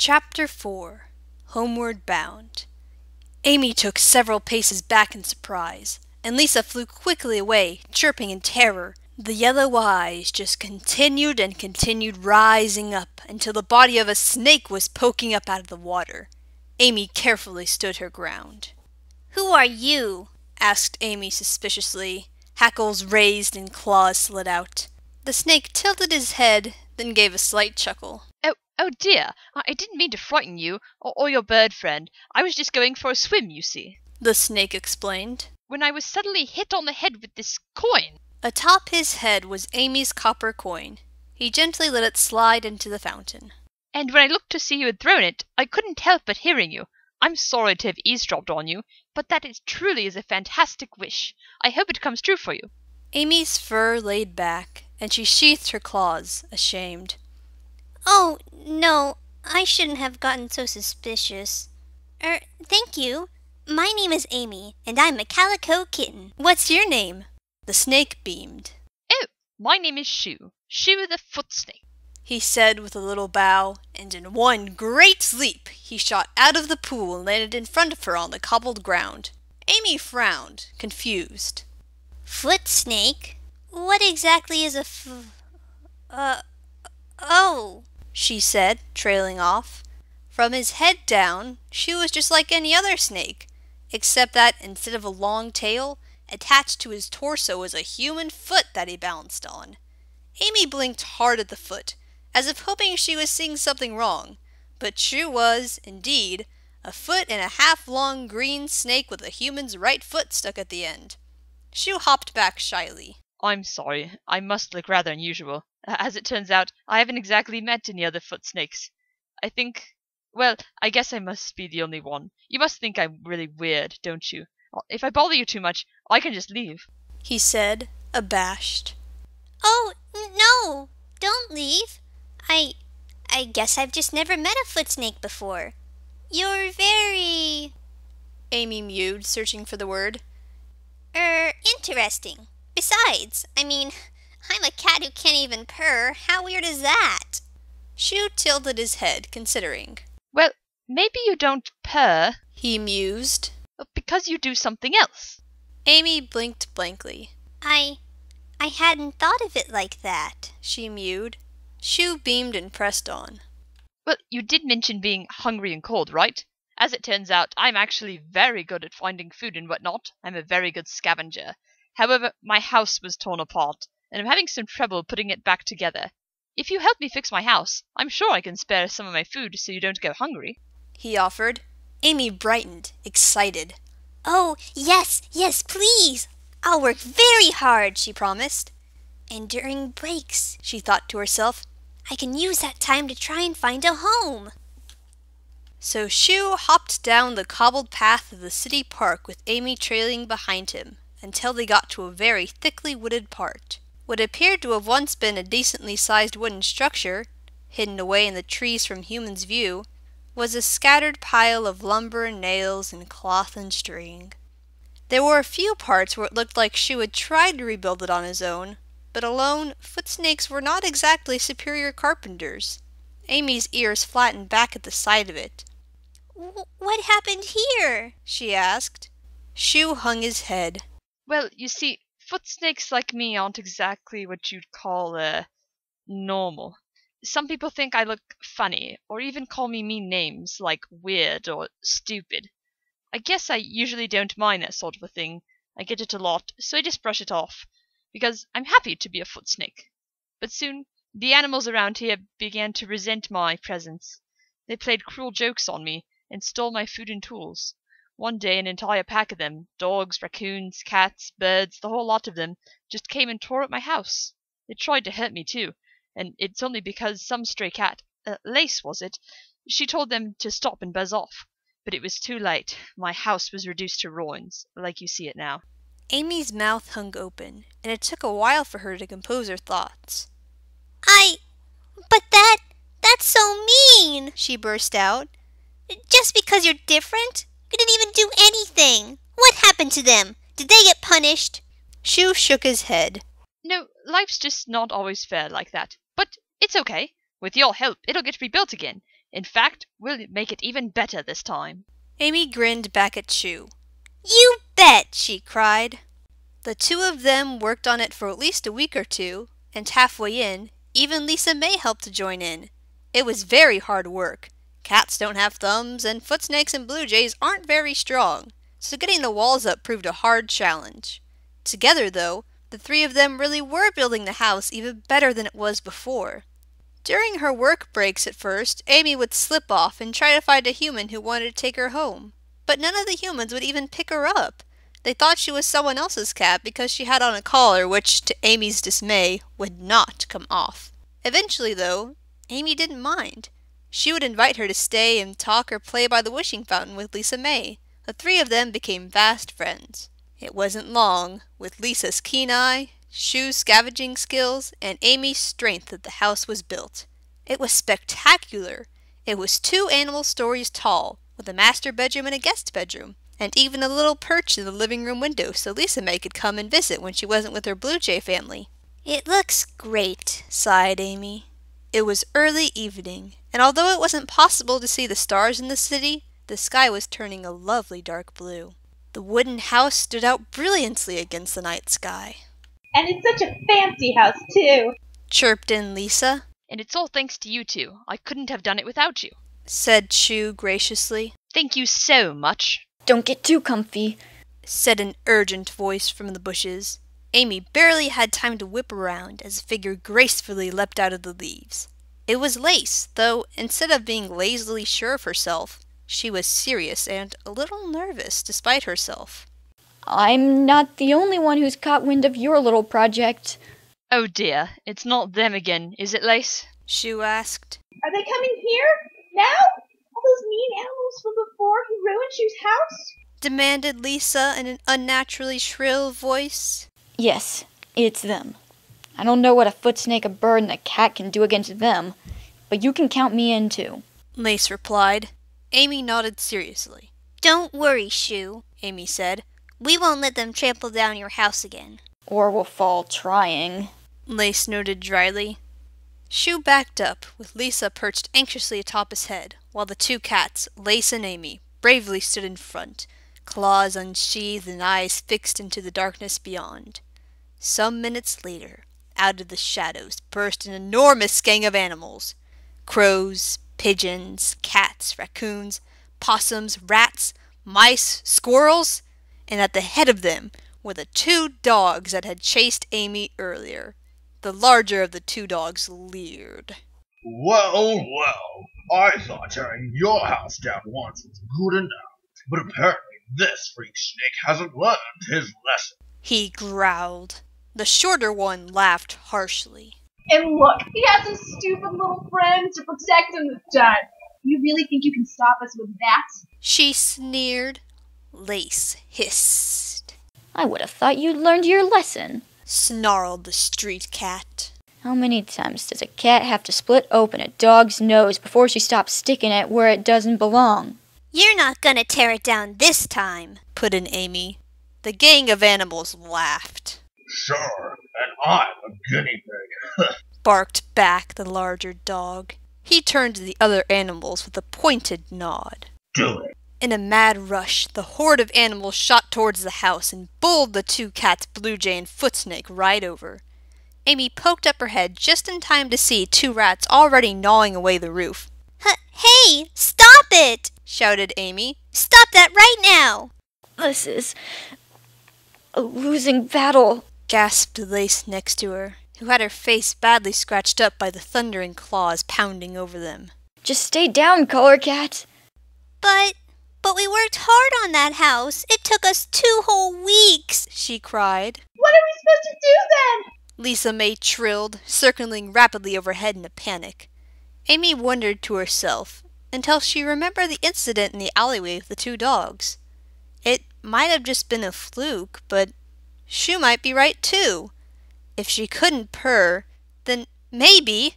Chapter 4 Homeward Bound. Amy took several paces back in surprise, and Lisa flew quickly away, chirping in terror. The yellow eyes just continued and continued rising up until the body of a snake was poking up out of the water. Amy carefully stood her ground. "Who are you?" asked Amy suspiciously. Hackles raised and claws slid out. The snake tilted his head, then gave a slight chuckle. Oh dear, I didn't mean to frighten you, or your bird friend. I was just going for a swim, you see. The snake explained. When I was suddenly hit on the head with this coin. Atop his head was Amy's copper coin. He gently let it slide into the fountain. And when I looked to see who had thrown it, I couldn't help but hearing you. I'm sorry to have eavesdropped on you, but that truly is a fantastic wish. I hope it comes true for you. Amy's fur laid back, and she sheathed her claws, ashamed. "Oh, no, I shouldn't have gotten so suspicious. Thank you. My name is Amy, and I'm a calico kitten." "What's your name?" The snake beamed. "Oh, my name is Shu the Footsnake," he said with a little bow, and in one great leap he shot out of the pool and landed in front of her on the cobbled ground. Amy frowned, confused. "Footsnake? What exactly is a oh," she said, trailing off. From his head down, Shu was just like any other snake, except that instead of a long tail, attached to his torso was a human foot that he balanced on. Amy blinked hard at the foot, as if hoping she was seeing something wrong, but Shu was, indeed, a 1.5-foot-long green snake with a human's right foot stuck at the end. Shu hopped back shyly. "I'm sorry, I must look rather unusual. As it turns out, I haven't exactly met any other foot snakes. I guess I must be the only one. You must think I'm really weird, don't you? If I bother you too much, I can just leave," he said, abashed. "Oh, no, don't leave. I guess I've just never met a footsnake before. You're very..." Amy mewed, searching for the word. Interesting. Besides, I'm a cat who can't even purr. How weird is that?" Shu tilted his head, considering. "Well, maybe you don't purr," he mused, "because you do something else." Amy blinked blankly. I hadn't thought of it like that," she mewed. Shu beamed and pressed on. "Well, you did mention being hungry and cold, right? As it turns out, I'm actually very good at finding food and whatnot. I'm a very good scavenger. However, my house was torn apart, and I'm having some trouble putting it back together. If you help me fix my house, I'm sure I can spare some of my food so you don't go hungry," he offered. Amy brightened, excited. "Oh, yes, please. I'll work very hard," she promised. "And during breaks," she thought to herself, "I can use that time to try and find a home." So Shu hopped down the cobbled path of the city park with Amy trailing behind him, until they got to a very thickly wooded part. What appeared to have once been a decently sized wooden structure, hidden away in the trees from humans' view, was a scattered pile of lumber and nails and cloth and string. There were a few parts where it looked like Shu had tried to rebuild it on his own, but alone, footsnakes were not exactly superior carpenters. Amy's ears flattened back at the sight of it. "What happened here?" she asked. Shu hung his head. "Well, you see, footsnakes like me aren't exactly what you'd call, normal. Some people think I look funny, or even call me mean names, like weird or stupid. I guess I usually don't mind that sort of a thing. I get it a lot, so I just brush it off, because I'm happy to be a footsnake. But soon, the animals around here began to resent my presence. They played cruel jokes on me, and stole my food and tools. One day an entire pack of them, dogs, raccoons, cats, birds, the whole lot of them, just came and tore up my house. They tried to hurt me too, and it's only because some stray cat, Lace was it, she told them to stop and buzz off. But it was too late. My house was reduced to ruins, like you see it now." Amy's mouth hung open, and it took a while for her to compose her thoughts. But that's so mean," she burst out. "Just because you're different? You didn't even do anything. What happened to them? Did they get punished?" Shu shook his head. "No, life's just not always fair like that. But it's okay. With your help, it'll get rebuilt again. In fact, we'll make it even better this time. Amy grinned back at Shu. You bet! She cried. The two of them worked on it for at least a week or two, and halfway in, even Lisa May helped to join in. It was very hard work. Cats don't have thumbs, and footsnakes and blue jays aren't very strong, so getting the walls up proved a hard challenge. Together, though, the three of them really were building the house even better than it was before. During her work breaks at first, Amy would slip off and try to find a human who wanted to take her home. But none of the humans would even pick her up. They thought she was someone else's cat because she had on a collar which, to Amy's dismay, would not come off. Eventually, though, Amy didn't mind. She would invite her to stay and talk or play by the wishing fountain with Lisa May. The three of them became fast friends. It wasn't long, with Lisa's keen eye, Shu's scavenging skills, and Amy's strength that the house was built. It was spectacular. It was 2 animal stories tall, with a master bedroom and a guest bedroom, and even a little perch in the living room window so Lisa May could come and visit when she wasn't with her Blue Jay family. It looks great, sighed Amy. It was early evening, and although it wasn't possible to see the stars in the city, the sky was turning a lovely dark blue. The wooden house stood out brilliantly against the night sky. And it's such a fancy house, too, chirped in Lisa. And it's all thanks to you two. I couldn't have done it without you, said Shu graciously. Thank you so much. Don't get too comfy, said an urgent voice from the bushes. Amy barely had time to whip around as a figure gracefully leapt out of the leaves. It was Lace, though instead of being lazily sure of herself, she was serious and a little nervous despite herself. I'm not the only one who's caught wind of your little project. Oh dear, it's not them again, is it, Lace? Shu asked. Are they coming here? Now? All those mean animals from before who ruined Shu's house? Demanded Lisa in an unnaturally shrill voice. Yes, it's them. I don't know what a footsnake, a bird, and a cat can do against them, but you can count me in too, Lace replied. Amy nodded seriously. Don't worry, Shu, Amy said. We won't let them trample down your house again. Or we'll fall trying, Lace noted dryly. Shu backed up, with Lisa perched anxiously atop his head, while the 2 cats, Lace and Amy, bravely stood in front, claws unsheathed and eyes fixed into the darkness beyond. Some minutes later, out of the shadows burst an enormous gang of animals. Crows, pigeons, cats, raccoons, possums, rats, mice, squirrels, and at the head of them were the 2 dogs that had chased Amy earlier. The larger of the 2 dogs leered. Well, I thought tearing your house down once was good enough, but apparently this freak snake hasn't learned his lesson, he growled. The shorter one laughed harshly. And look, he has some stupid little friends to protect him this time. You really think you can stop us with that? She sneered. Lace hissed. I would have thought you'd learned your lesson, snarled the street cat. How many times does a cat have to split open a dog's nose before she stops sticking it where it doesn't belong? You're not gonna tear it down this time, put in Amy. The gang of animals laughed. Sure, and I'm a guinea pig, barked back the larger dog. He turned to the other animals with a pointed nod. Do it. In a mad rush, the horde of animals shot towards the house and bowled the 2 cats, Blue Jay and Footsnake, right over. Amy poked up her head just in time to see 2 rats already gnawing away the roof. Hey, stop it! shouted Amy. Stop that right now! This is a losing battle, gasped Lace next to her, who had her face badly scratched up by the thundering claws pounding over them. Just stay down, Color Cat. But we worked hard on that house. It took us 2 whole weeks, she cried. What are we supposed to do then? Lisa May trilled, circling rapidly overhead in a panic. Amy wondered to herself until she remembered the incident in the alleyway with the 2 dogs. It might have just been a fluke, but Shu might be right too. If she couldn't purr, then maybe...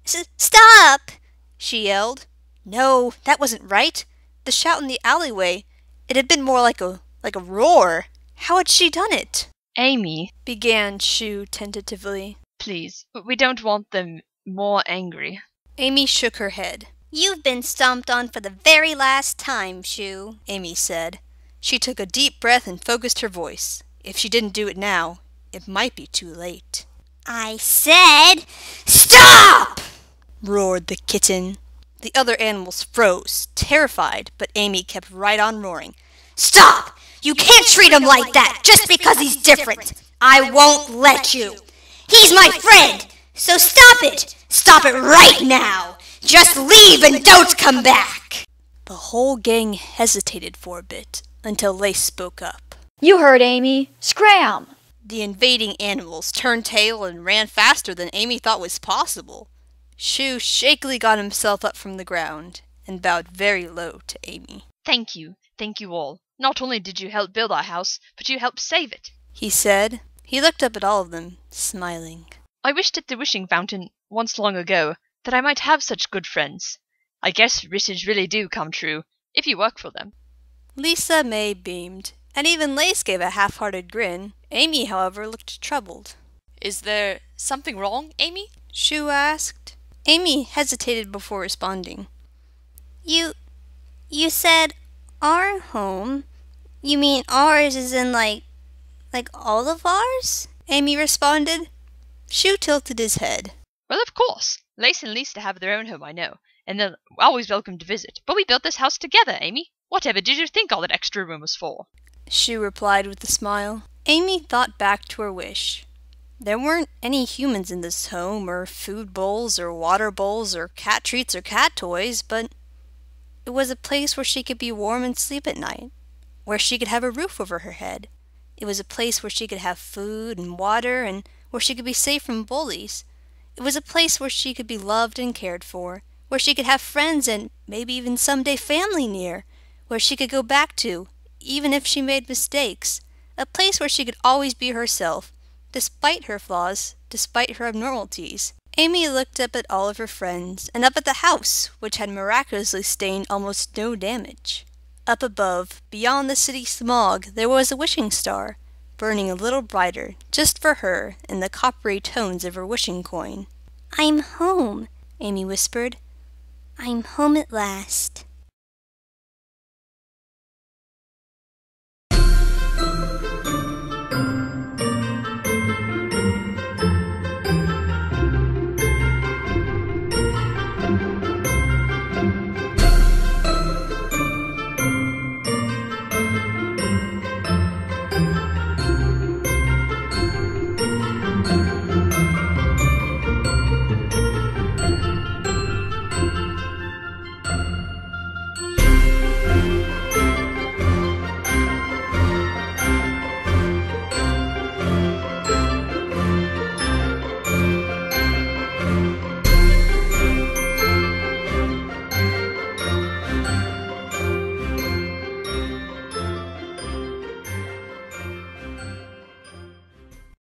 Stop! she yelled. No, that wasn't right. The shout in the alleyway, it had been more like a roar. How had she done it? Amy, began Shu tentatively. Please, we don't want them more angry. Amy shook her head. You've been stomped on for the very last time, Shu, Amy said. She took a deep breath and focused her voice. If she didn't do it now, it might be too late. I said, stop! Roared the kitten. The other animals froze, terrified, but Amy kept right on roaring. Stop! You can't treat him like that just because he's different. I won't let you. He's my friend, so stop it. Stop it right now. Just leave and don't come back. The whole gang hesitated for a bit until Lace spoke up. You heard Amy. Scram! The invading animals turned tail and ran faster than Amy thought was possible. Shu shakily got himself up from the ground and bowed very low to Amy. Thank you all. Not only did you help build our house, but you helped save it, he said. He looked up at all of them, smiling. I wished at the wishing fountain, once long ago, that I might have such good friends. I guess wishes really do come true, if you work for them. Lisa May beamed, and even Lace gave a half-hearted grin. Amy, however, looked troubled. Is there something wrong, Amy? Shu asked. Amy hesitated before responding. You said our home? You mean ours is in like all of ours? Amy responded. Shu tilted his head. Well, of course. Lace and Lisa have their own home, I know, and they're always welcome to visit. But we built this house together, Amy. Whatever did you think all that extra room was for? Shu replied with a smile. Amy thought back to her wish. There weren't any humans in this home, or food bowls, or water bowls, or cat treats, or cat toys, but it was a place where she could be warm and sleep at night, where she could have a roof over her head. It was a place where she could have food and water, and where she could be safe from bullies. It was a place where she could be loved and cared for, where she could have friends and maybe even someday family near, where she could go back to, even if she made mistakes. A place where she could always be herself, despite her flaws, despite her abnormalities. Amy looked up at all of her friends, and up at the house, which had miraculously sustained almost no damage. Up above, beyond the city smog, there was a wishing star, burning a little brighter, just for her, in the coppery tones of her wishing coin. I'm home, Amy whispered. I'm home at last.